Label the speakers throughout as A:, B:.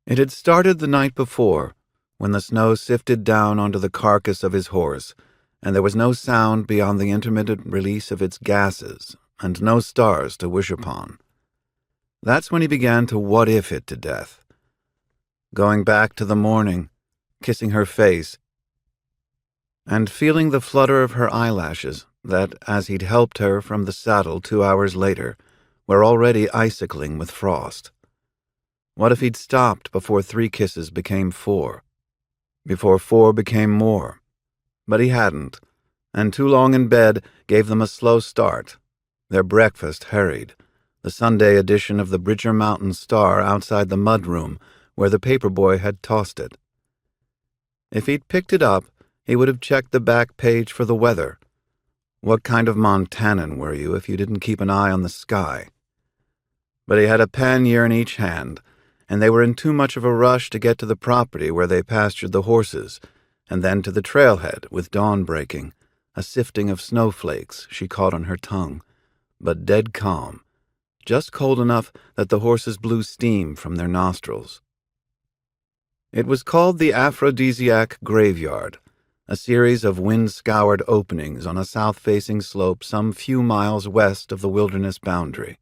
A: It had started the night before, when the snow sifted down onto the carcass of his horse, and there was no sound beyond the intermittent release of its gases, and no stars to wish upon. That's when he began to what-if it to death. Going back to the morning, kissing her face, and feeling the flutter of her eyelashes that, as he'd helped her from the saddle 2 hours later, were already icicling with frost. What if he'd stopped before 3 kisses became 4, before 4 became more? But he hadn't, and too long in bed gave them a slow start. Their breakfast hurried, the Sunday edition of the Bridger Mountain Star outside the mudroom where the paperboy had tossed it. If he'd picked it up, he would have checked the back page for the weather. What kind of Montanan were you if you didn't keep an eye on the sky? But he had a pannier in each hand, and they were in too much of a rush to get to the property where they pastured the horses, and then to the trailhead with dawn breaking, a sifting of snowflakes she caught on her tongue, but dead calm, just cold enough that the horses blew steam from their nostrils. It was called the Aphrodisiac Graveyard, a series of wind-scoured openings on a south-facing slope some few miles west of the wilderness boundary.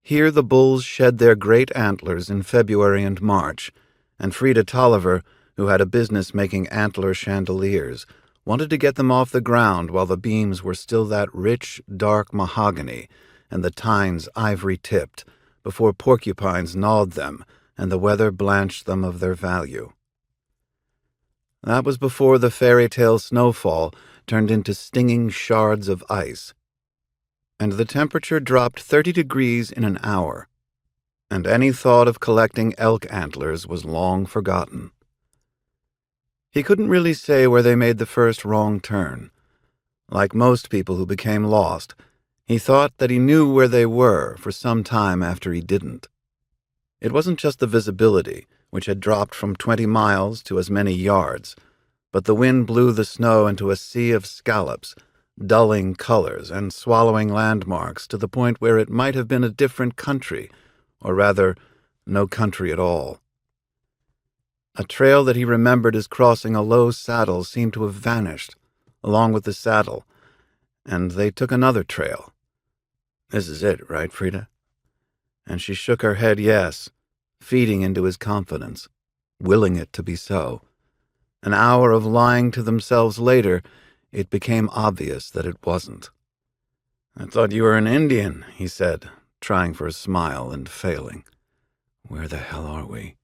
A: Here the bulls shed their great antlers in February and March, and Frida Tolliver, who had a business making antler chandeliers, wanted to get them off the ground while the beams were still that rich, dark mahogany and the tines ivory-tipped, before porcupines gnawed them and the weather blanched them of their value. That was before the fairy-tale snowfall turned into stinging shards of ice, and the temperature dropped 30 degrees in an hour, and any thought of collecting elk antlers was long forgotten. He couldn't really say where they made the first wrong turn. Like most people who became lost, he thought that he knew where they were for some time after he didn't. It wasn't just the visibility, which had dropped from 20 miles to as many yards, but the wind blew the snow into a sea of scallops, dulling colors and swallowing landmarks to the point where it might have been a different country, or rather, no country at all. A trail that he remembered as crossing a low saddle seemed to have vanished, along with the saddle, and they took another trail. This is it, right, Frida? And she shook her head yes, feeding into his confidence, willing it to be so. An hour of lying to themselves later, it became obvious that it wasn't. "I thought you were an Indian," he said, trying for a smile and failing. "Where the hell are we?"